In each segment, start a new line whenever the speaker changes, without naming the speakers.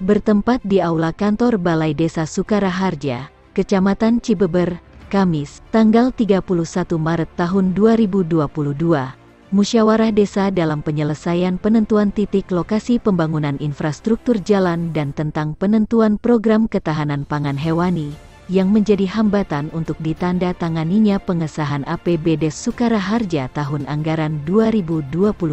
bertempat di Aula Kantor Balai Desa Sukaraharja, Kecamatan Cibeber, Kamis, tanggal 31 Maret tahun 2022. Musyawarah Desa dalam penyelesaian penentuan titik lokasi pembangunan infrastruktur jalan dan tentang penentuan program ketahanan pangan hewani, yang menjadi hambatan untuk ditandatanganinya pengesahan APBD Sukaraharja tahun anggaran 2022.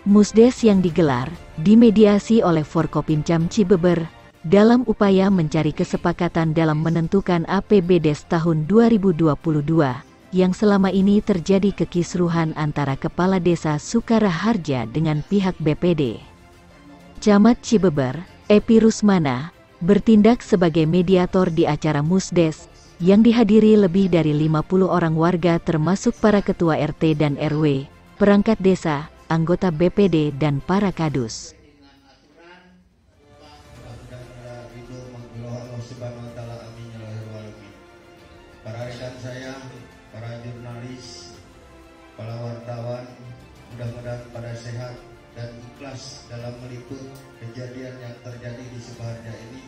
Musdes yang digelar, dimediasi oleh Forkopimcam Cibeber, dalam upaya mencari kesepakatan dalam menentukan APBD tahun 2022, yang selama ini terjadi kekisruhan antara Kepala Desa Sukaraharja dengan pihak BPD. Camat Cibeber, Epi Rusmana, bertindak sebagai mediator di acara Musdes, yang dihadiri lebih dari 50 orang warga termasuk para ketua RT dan RW, perangkat desa, anggota BPD dan para kadus.
Para rekan saya, para jurnalis, para wartawan, mudah-mudahan pada sehat dan ikhlas dalam meliput kejadian yang terjadi di Sukoharja ini,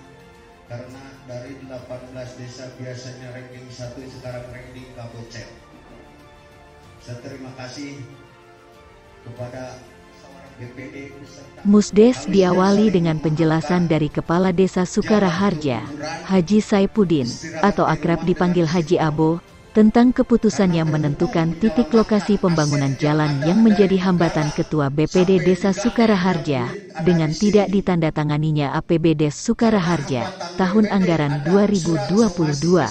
karena dari 18 desa biasanya ranking 1 sekarang ranking kabocet. Saya terima kasih kepada BPD beserta
Musdes diawali dengan penjelasan dari Kepala Desa Sukaraharja, Haji Saipudin, atau akrab dipanggil Haji Abo, tentang keputusannya menentukan titik lokasi pembangunan jalan yang menjadi hambatan Ketua BPD Desa Sukaraharja, dengan tidak ditandatanganinya APBD Sukaraharja, tahun anggaran 2022.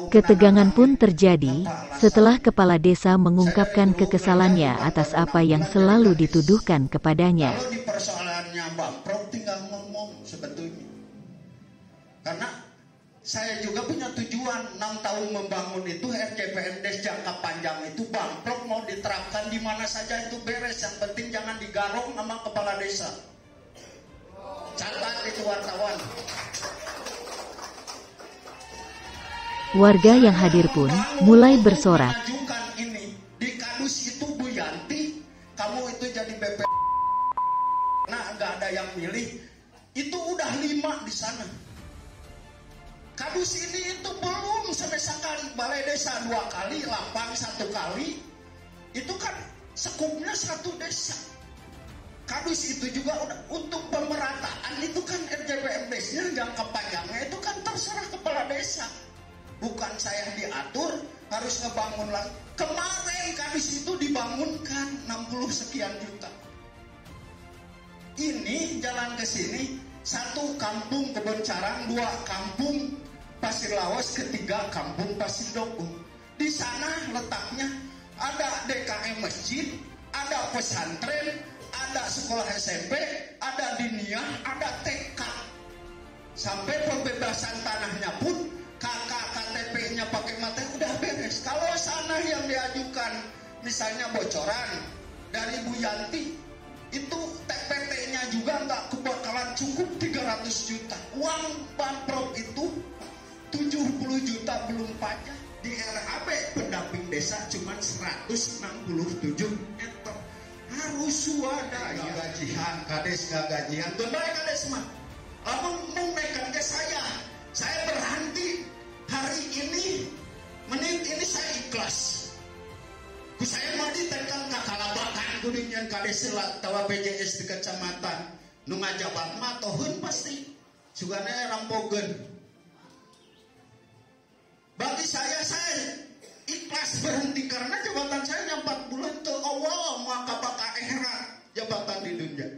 Ketegangan pun terjadi, setelah Kepala Desa mengungkapkan kekesalannya atas apa yang selalu dituduhkan kepadanya.
Kalau di persoalannya bangkrut tinggal ngomong sebetulnya. Karena saya juga punya tujuan 6 tahun membangun itu RCPMDes jangka panjang itu bangkrut mau diterapkan di mana saja itu beres, yang penting jangan digarong sama kepala desa. Catat itu wartawan.
Warga yang hadir pun mulai bersorak.
Ini di kadus itu Bu Yanti, kamu itu jadi BP. Nah, nggak ada yang milih. Itu udah 5 di sana. Kadus ini itu belum sampai sekali, balai desa 2 kali, lapang 1 kali. Itu kan sekupnya 1 desa. Kadus itu juga udah untuk pemerataan itu kan RJPMDes-nya jangka panjangnya itu kan terserah kepala desa. Bukan saya diatur harus ngebangun lagi. Kemarin kadus itu dibangunkan 60 sekian juta. Ini jalan ke sini 1 kampung Keboncarang, 2 kampung Pasir Lawas, 3 kampung Pasir Doku. Di sana letaknya ada DKM masjid, ada pesantren, ada sekolah SMP, ada diniyah, ada TK. Sampai pembebasan tanahnya pun kakak KTP-nya pakai mata udah beres. Kalau sana yang diajukan misalnya bocoran dari Bu Yanti, itu TPT-nya juga nggak kebakalan cukup 300 juta. Uang pamprov itu 70 juta belum pajak. Di RAB pendamping desa cuma 167 meter. Harus swadaya gajian, kades gak gajian. Kembali kades mah. Abang mau mekan ke saya berhenti hari ini, menit ini saya ikhlas. Saya mau ditekan kakalabakan kuningan kades tawa PJS di kecamatan nu ngajabat mah tohun pasti sugana rampogen. Bagi saya ikhlas berhenti karena jabatan saya 4 bulan ke awal maka bakal akhirat jabatan di dunia.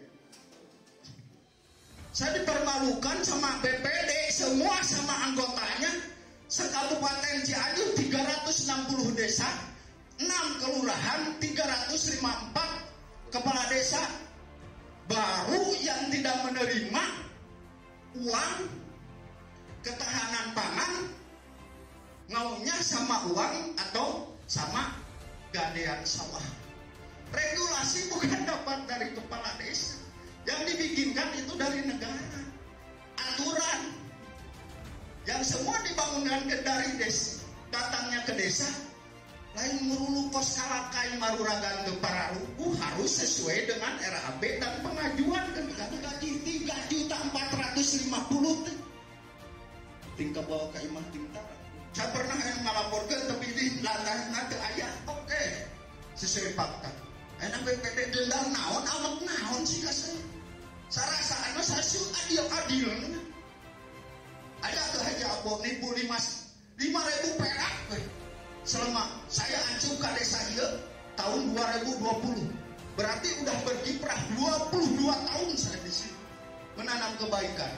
Saya dipermalukan sama BPD semua sama anggotanya. Sekabupaten Cianjur 360 desa, 6 kelurahan, 354 kepala desa. Baru yang tidak menerima uang ketahanan pangan, ngaunya sama uang atau sama gadean sawah. Regulasi bukan dapat dari kepala desa. Yang dibikinkan itu dari negara. Aturan yang semua dibangunkan dari desa, datangnya ke desa, lain merulu kos kalakai maruragan ke para lugu harus sesuai dengan RAB dan pengajuan ke gaji 3 juta geus 50 teh. Tingkah bawa ke imah tingkah. Saya pernah yang ngalaporkan tapi di lantaran nanti ayah. Oke. Sesuai fakta. Enak BPD dendam naon, awak naon sih kasih. Sarasaan saya adil. Ada ke Haji Abo nipu 5.000 perak. Selama saya ancung ke desa ieu tahun 2020. Berarti udah berkiprah 22 tahun saya di sini menanam kebaikan.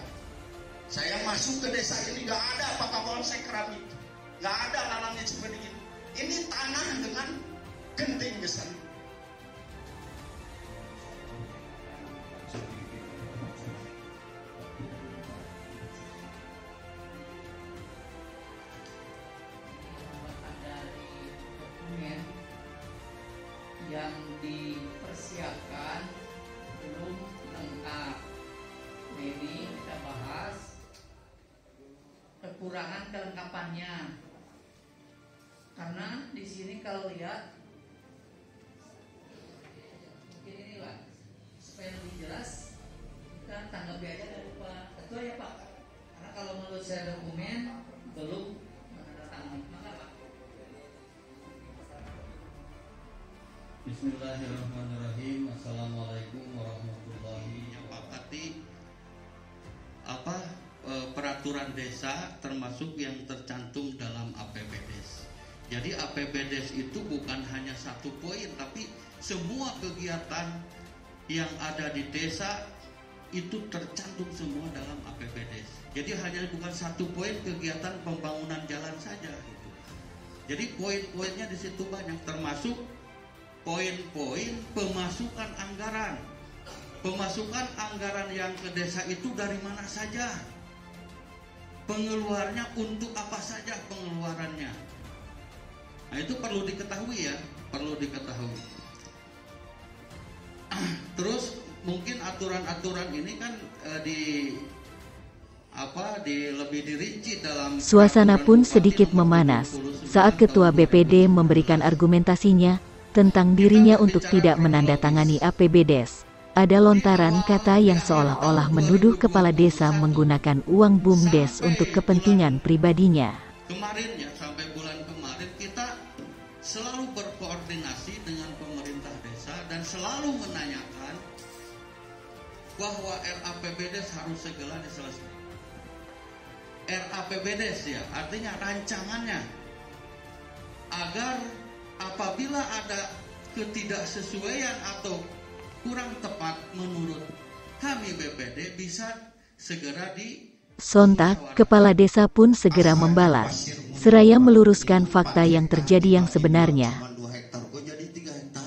Saya masuk ke desa ini gak ada pakai polsek keramik, gak ada lalangnya seperti ini. Ini tanah dengan genting besar.
Yang dipersiapkan belum lengkap. Ini kita bahas kekurangan kelengkapannya. Karena di sini kalau lihat mungkin inilah supaya lebih jelas kita tanggapi aja dari Pak Ketua ya Pak. Karena kalau menurut saya dokumen belum menandatangani. Maka Pak.
Bismillahirrahmanirrahim. Assalamualaikum warahmatullahi wabarakatuh. Peraturan desa termasuk yang tercantum dalam APBDes. Jadi APBDes itu bukan hanya satu poin, tapi semua kegiatan yang ada di desa itu tercantum semua dalam APBDes. Jadi hanya bukan satu poin kegiatan pembangunan jalan saja gitu. Jadi poin-poinnya di situ banyak, termasuk poin-poin pemasukan anggaran. Pemasukan anggaran yang ke desa itu dari mana saja? Pengeluarannya untuk apa saja pengeluarannya? Nah, itu perlu diketahui ya, perlu diketahui. Terus mungkin aturan-aturan ini kan lebih dirinci dalam.
Suasana pun sedikit memanas saat Ketua BPD memberikan argumentasinya tentang dirinya untuk tidak menandatangani APBDes. Ada lontaran kata yang seolah-olah menuduh kepala desa menggunakan uang BUMDes untuk kepentingan pribadinya.
Kemarin ya, sampai bulan kemarin kita selalu berkoordinasi dengan pemerintah desa dan selalu menanyakan bahwa RAPBDes harus segera diselesaikan. RAPBDes ya, artinya rancangannya, agar apabila ada ketidaksesuaian atau kurang tepat menurut kami BPD bisa segera
Sontak, kepala desa pun segera membalas, seraya meluruskan fakta yang terjadi yang sebenarnya.
2 hektar, kok jadi 3 hektar?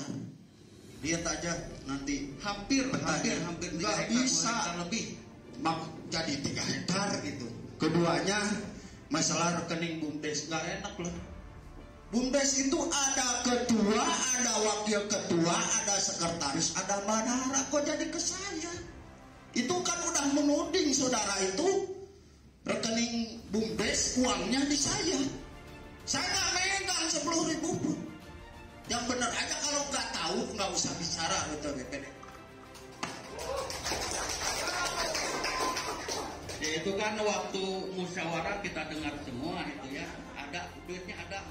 Lihat aja nanti hampir nggak bisa lebih jadi 3 hektar gitu. Keduanya masalah rekening BUMDes nggak enak loh. BUMDes itu ada ketua, ada wakil ketua, ada sekretaris, ada bendahara. Kok jadi ke saya? Itu kan udah menuding saudara itu rekening BUMDes uangnya di saya. Saya nggak megang 10.000 pun. Yang benar aja kalau nggak tahu nggak usah bicara Ketua BPD.
Ya itu kan waktu musyawarah kita dengar semua itu ya, ada duitnya ada.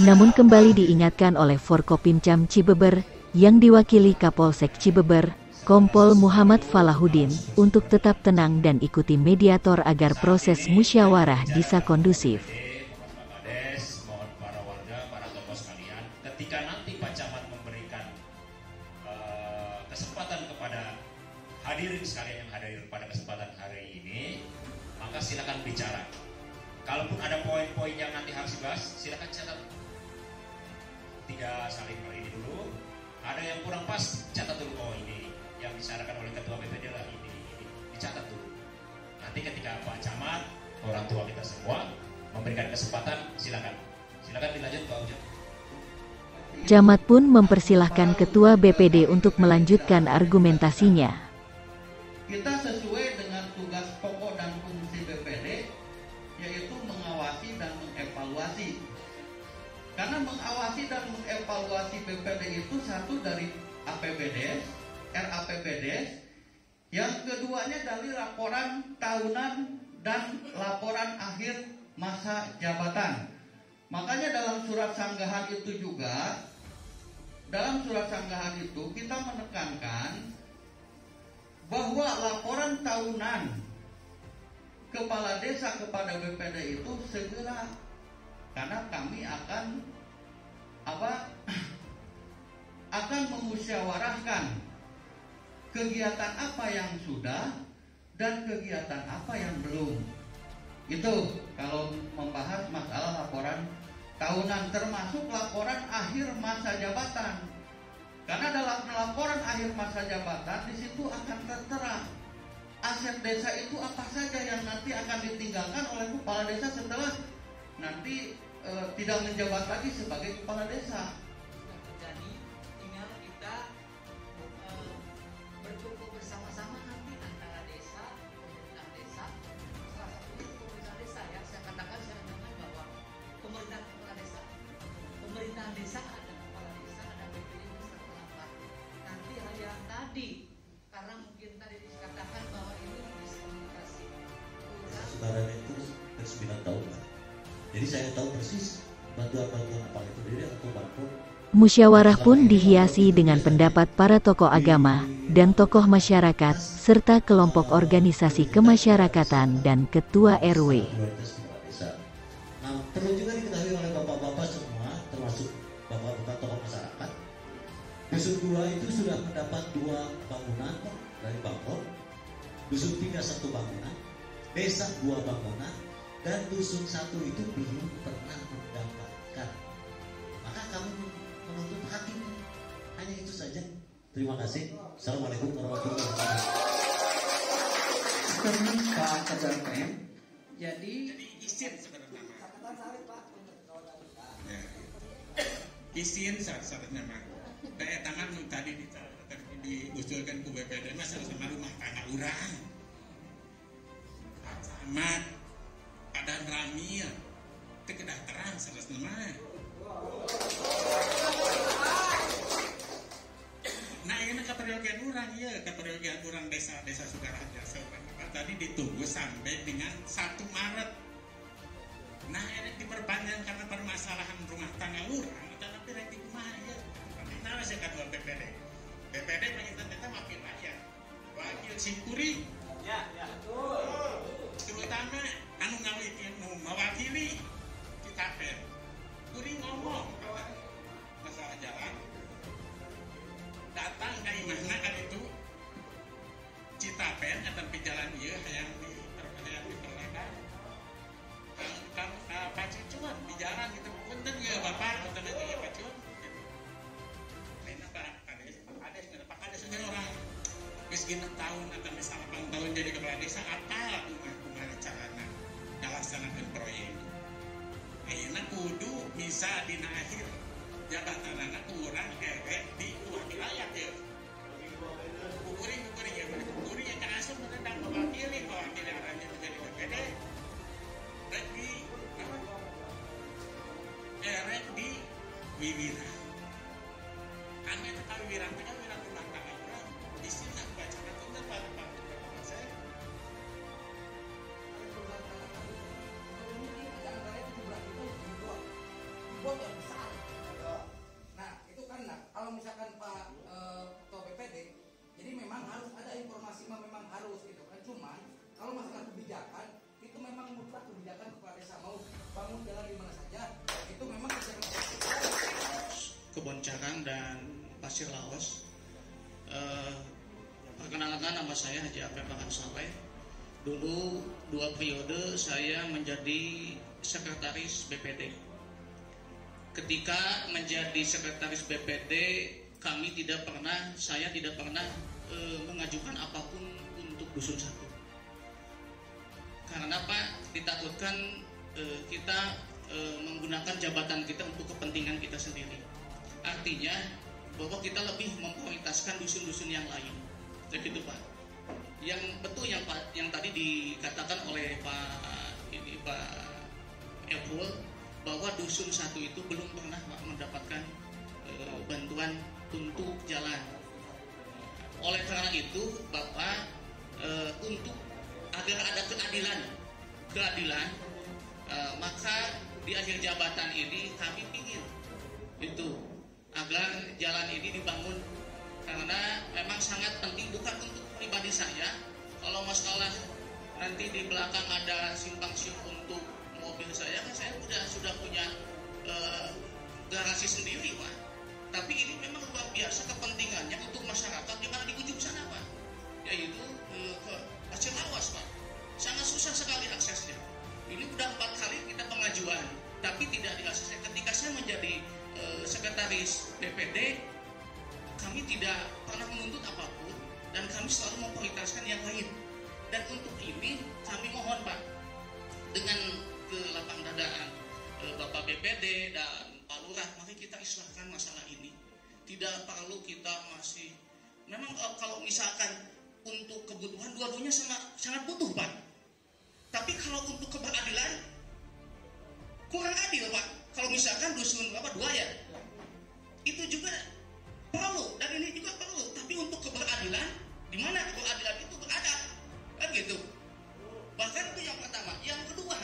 Namun kembali diingatkan oleh Forkopimcam Cibeber yang diwakili Kapolsek Cibeber, Kompol Muhammad Falahuddin, untuk tetap tenang dan ikuti mediator agar proses musyawarah bisa kondusif.
Mohon para warga, para tokoh sekalian, ketika nanti Pak Camat memberikan kesempatan kepada hadirin sekalian yang hadir pada kesempatan hari ini, maka silakan bicara. Kalaupun ada poin-poin yang nanti harus dibahas, silakan catat. Tidak saling hal ini dulu. Ada yang kurang pas, catat dulu. Oh ini yang disarankan oleh Ketua BPD lah ini dicatat dulu. Nanti ketika Pak Camat, orang tua kita semua memberikan kesempatan, silakan dilanjut Pak Ujang.
Camat pun mempersilahkan Ketua BPD untuk melanjutkan argumentasinya.
Kita sesuai dengan tugas pokok dan fungsi BPD, yaitu mengawasi dan mengevaluasi. Karena mengawasi dan mengevaluasi BPD itu satu dari APBDes, RAPBDes, Yang keduanya dari laporan tahunan dan laporan akhir masa jabatan. Makanya dalam surat sanggahan itu juga, dalam surat sanggahan itu kita menekankan bahwa laporan tahunan kepala desa kepada BPD itu segera, karena kami akan akan memusyawarahkan kegiatan apa yang sudah dan kegiatan apa yang belum. Itu kalau membahas masalah laporan tahunan, termasuk laporan akhir masa jabatan. Karena dalam laporan akhir masa jabatan di situ akan tertera aset desa itu apa saja yang nanti akan ditinggalkan oleh kepala desa setelah nanti tidak menjabat lagi sebagai kepala desa.
Jadi tinggal kita berkumpul bersama-sama nanti antara desa, pemerintah desa, salah satunya pemerintah desa ya. Saya katakan bahwa pemerintahan kepala desa, pemerintahan desa ada kepala desa, ada BPD beserta pelapor. Nanti hal yang tadi, karena mungkin tadi dikatakan bahwa ini miskomunikasi.
Saudara itu 9 tahun kan. Jadi saya tahu persis bantuan-bantuan apa itu dari atau bantuan.
Musyawarah pun dihiasi dengan pendapat para tokoh agama dan tokoh masyarakat serta kelompok organisasi kemasyarakatan dan ketua RW.
Nah, perlu juga diketahui oleh bapak-bapak semua, termasuk bapak-bapak tokoh masyarakat. Dusun 2 itu sudah mendapat 2 bangunan dari Pemprov, dusun 3 1 bangunan, desa 2 bangunan, dan dusun 1 itu belum pernah mendapatkan. Maka kami menuntut hakim hanya itu saja. Terima kasih. Assalamualaikum warahmatullahi wabarakatuh.
Pak Ketua PM.
Jadi izin sebenarnya izin syarat-syaratnya mah kayak tangan tadi diusulkan ke BPD mas sama rumah tangga urang amat keadaan ramil kekedah terang syarat nama. Nah ini keperluan orang ya, keperluan orang desa Sukarahja tadi ditunggu sampai dengan 1 Maret. Nah ini diperpanjang karena permasalahan rumah tangga orang kita tapi nanti kemana ya? Nah saya kata BPD pengintan kita wakil rakyat, wakil Singkuri. Ya betul. Terutama anu mewakili kita kuring ngomong masalah jalan datang ke imahna kan itu Citapen atau jalan ieu yang diperlebar kan pacucuan di jalan gitu punten ya bapak punten ya pacuan lain apa ada Pak Kades orang geus 6 tahun atau misalnya 8 tahun jadi kepala desa apa kumaha carana ngalaksanakeun proyek ayeuna kudu bisa dina akhir jabatanana kurang erek di wakil rakyat ya kuring yang kaasup menendang mewakili arahnya menjadi BPD erek di wiwira kami tetap wiwira punya wirang rumah tangga orang di sini baca nanti pak saya
nah itu kan kalau misalkan Pak Ketua BPD jadi memang harus ada informasi memang harus gitu kan, cuman kalau masalah kebijakan itu memang mutlak kebijakan kepala desa mau bangun jalan di mana saja itu memang
Kebon Carang dan Pasir Laos. Perkenalkan nama saya Haji Abdul Bahkan Saleh. Dulu 2 periode saya menjadi sekretaris BPD. Ketika menjadi sekretaris BPD, saya tidak pernah mengajukan apapun untuk dusun 1. Karena Pak ditakutkan kita menggunakan jabatan kita untuk kepentingan kita sendiri. Artinya bahwa kita lebih memprioritaskan dusun-dusun yang lain. Begitu Pak. Yang betul yang tadi dikatakan oleh Pak Epul bahwa dusun 1 itu belum pernah Pak mendapatkan bantuan untuk jalan. Oleh karena itu Bapak
untuk agar ada keadilan, maka di akhir jabatan ini kami ingin itu agar jalan ini dibangun, karena memang sangat penting, bukan untuk pribadi saya. Kalau masalah nanti di belakang ada simpang siur untuk mobil saya, kan saya sudah punya garasi sendiri, Pak. Tapi ini memang luar biasa kepentingannya untuk masyarakat di mana di ujung sana, Pak, yaitu ke Pasir Lawas, Pak. Sangat susah sekali aksesnya. Ini udah 4 kali kita pengajuan, tapi tidak diakses. Ketika saya menjadi sekretaris BPD, kami tidak pernah menuntut apapun dan kami selalu memprioritaskan yang lain. Dan untuk ini kami mohon, Pak, dengan kelapang dadaan Bapak BPD dan Pak Lurah, mari kita islahkan masalah ini. Tidak perlu kita masih, memang kalau misalkan untuk kebutuhan dua-duanya sangat butuh, Pak. Tapi kalau untuk keberadilan kurang adil, Pak. Kalau misalkan dusun berapa 2 ya, itu juga perlu dan ini juga perlu. Tapi untuk keberadilan, di mana keberadilan itu berada, kan gitu. Bahkan itu yang pertama. Yang kedua,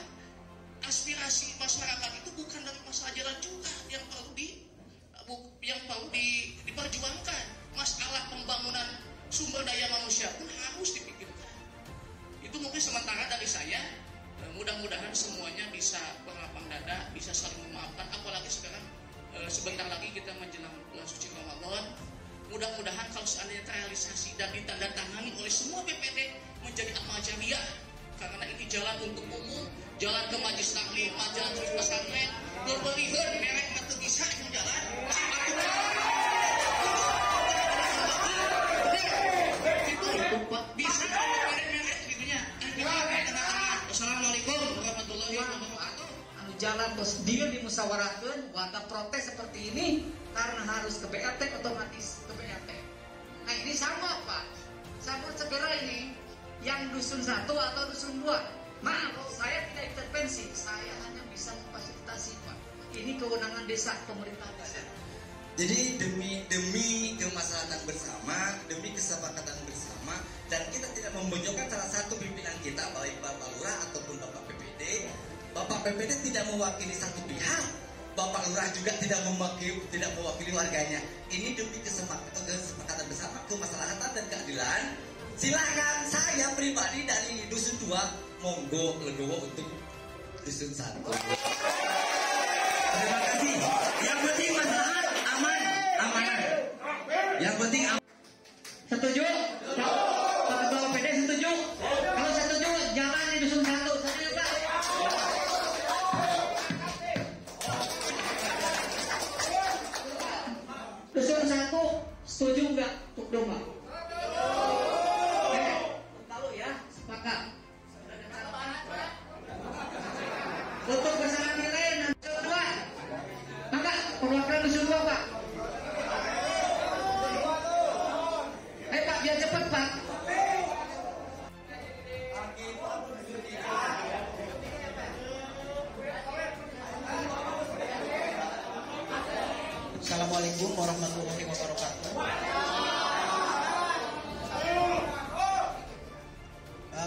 aspirasi masyarakat itu bukan dari masalah jalan juga yang perlu diperjuangkan. Masalah pembangunan sumber daya manusia pun harus dipikirkan. Itu mungkin sementara dari saya. Mudah-mudahan semuanya bisa berlapang dada, bisa saling memaafkan. Apalagi sekarang sebentar lagi kita menjelang bulan suci Ramadan. Mudah-mudahan kalau seandainya terrealisasi dan ditandatangani oleh semua BPD menjadi amal jariah, karena ini jalan untuk umum, jalan ke Majelis Taklim, jalan ke pesantren, berberikan merek atau bisa itu jalan. Bisa merek gitunya. Assalamualaikum warahmatullahi wabarakatuh.
Jalan terus dia dimusyawarahkan, warga protes seperti ini karena harus ke BRT, otomatis ke BRT. Nah ini sama, Pak, sama segera ini yang dusun 1 atau dusun 2. Maaf, saya tidak intervensi, saya hanya bisa memfasilitasi, Pak. Ini kewenangan desa, pemerintah desa.
Jadi demi kemaslahatan bersama, demi kesepakatan bersama, dan kita tidak memojokkan salah satu pimpinan kita, baik Bapak Lurah ataupun Bapak PPD. Bapak PPD tidak mewakili satu pihak, Bapak Lurah juga tidak mewakili warganya. Ini demi kesepakatan bersama, kemaslahatan dan keadilan. Silakan, saya pribadi dari dusun 2, monggo legowo untuk dusun 1. Terima kasih. Yang penting maslahat, aman. Yang penting aman.
Setuju? Pak Ketua PD setuju? Kalau setuju, jalan di dusun 1. Setuju, Pak? Dusun 1 setuju nggak untuk domba? Tahu ya, sepakat. Untuk besaran nilai dan kedua, maka perwakilan dusun 2, Pak. Pak, biar cepat, Pak.
Assalamualaikum warahmatullahi wabarakatuh.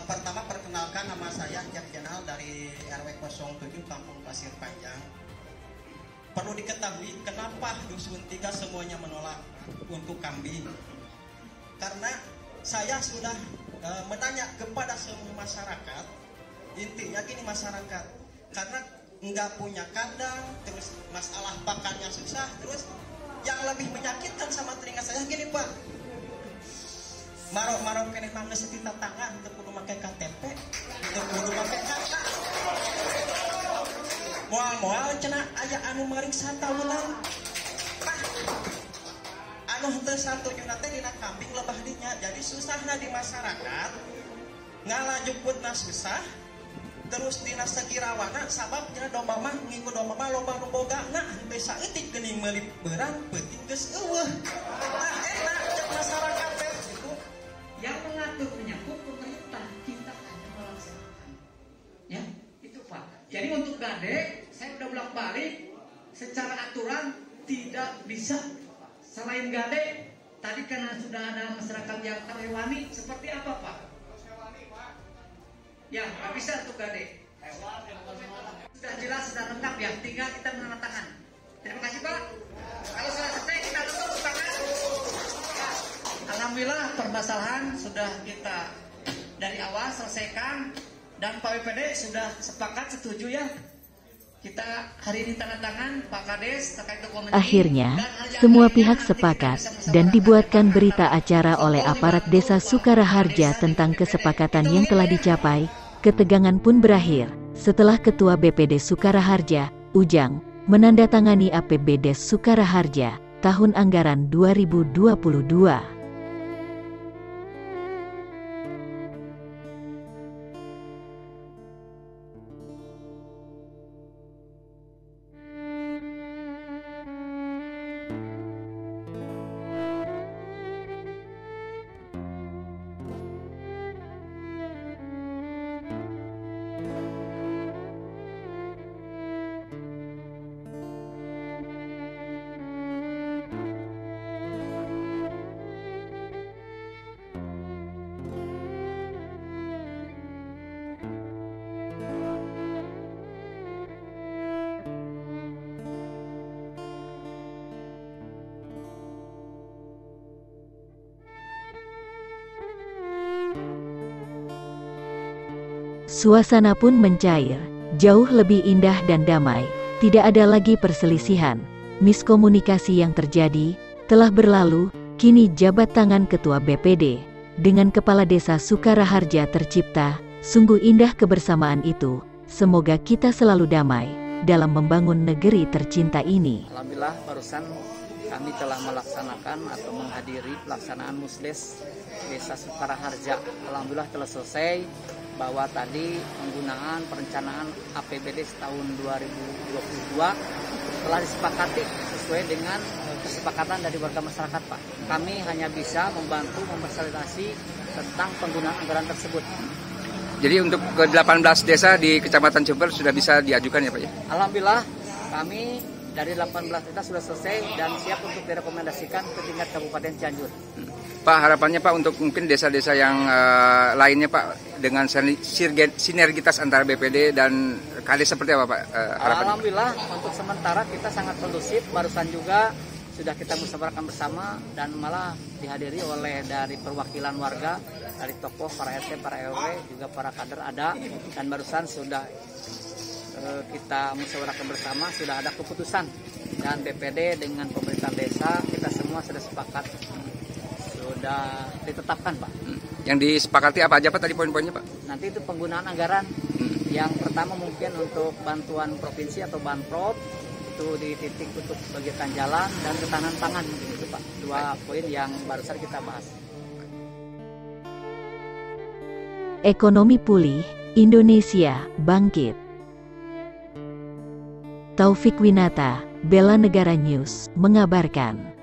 Pertama perkenalkan, nama saya Jack Jenal dari RW 07 Kampung Pasir Panjang. Perlu diketahui kenapa dusun 3 semuanya menolak untuk kambing. Karena saya sudah menanya kepada semua masyarakat, intinya gini masyarakat, karena nggak punya kandang, terus masalah pakannya susah, terus yang lebih menyakitkan sama telinga saya gini, Pak, marok kene mangga sekitar tangan, untuk kudu pakai KTP, untuk kudu pakai kakak, moal cina aya anu meriksa tahunan, anu henteu satu nyuna teh dina kambing lebah dinya, jadi susahna di masyarakat ngalajuputna susah. Terus dina sakirawana sababnya domba mah ngikut domba mah loba nu bogana henteu saeutik geuning meuli beurang peuting geus eueuh. Nah enak cek masyarakat teh gitu.
Yang mengatur menyangkut pemerintah, kita hanya melaksanakan. Ya, itu Pak. Jadi untuk Gade, saya udah bolak-balik secara aturan tidak bisa. Selain Gade, tadi karena sudah ada masyarakat yang terhewani, seperti apa Pak?
Ya, bisa untuk Gade. Sudah jelas, sudah lengkap ya, tinggal kita menandatangan. Terima kasih Pak. Kalau sudah selesai kita tutup tangan. Ya. Alhamdulillah permasalahan sudah kita dari awal selesaikan dan Pak WPD sudah sepakat setuju ya. Kita hari ini tanda tangan Pak Kades terkait dokumen.
Akhirnya, semua pihak sepakat dan dibuatkan berita acara oleh aparat Desa Sukaraharja tentang kesepakatan yang telah dicapai. Ketegangan pun berakhir setelah Ketua BPD Sukaraharja, Ujang, menandatangani APBD Sukaraharja tahun anggaran 2022. Suasana pun mencair, jauh lebih indah dan damai. Tidak ada lagi perselisihan, miskomunikasi yang terjadi telah berlalu. Kini jabat tangan Ketua BPD dengan Kepala Desa Sukaraharja tercipta. Sungguh indah kebersamaan itu. Semoga kita selalu damai dalam membangun negeri tercinta ini.
Alhamdulillah barusan kami telah melaksanakan atau menghadiri pelaksanaan Musdes Desa Sukaraharja. Alhamdulillah telah selesai, bahwa tadi penggunaan perencanaan APBD tahun 2022 telah disepakati sesuai dengan kesepakatan dari warga masyarakat Pak. Kami hanya bisa membantu memfasilitasi tentang penggunaan anggaran tersebut.
Jadi untuk ke 18 desa di Kecamatan Jember sudah bisa diajukan ya Pak ya?
Alhamdulillah kami dari 18 desa sudah selesai dan siap untuk direkomendasikan ke tingkat Kabupaten Cianjur.
Pak, harapannya Pak untuk mungkin desa-desa yang lainnya Pak dengan sinergitas antara BPD dan KD seperti apa Pak harapannya?
Alhamdulillah untuk sementara kita sangat kondusif, barusan juga sudah kita musyawarahkan bersama dan malah dihadiri oleh dari perwakilan warga, dari tokoh, para RT, para RW, juga para kader ada, dan barusan sudah kita musyawarahkan bersama, sudah ada keputusan dan BPD dengan pemerintah desa kita semua sudah sepakat, sudah ditetapkan Pak.
Yang disepakati apa aja Pak tadi poin-poinnya Pak?
Nanti itu penggunaan anggaran. Yang pertama mungkin untuk bantuan provinsi atau Banprop itu di titik untuk bagikan jalan dan ketahanan pangan mungkin itu Pak. Dua poin yang barusan kita bahas.
Ekonomi pulih, Indonesia bangkit. Taufik Winata, Bela Negara News mengabarkan.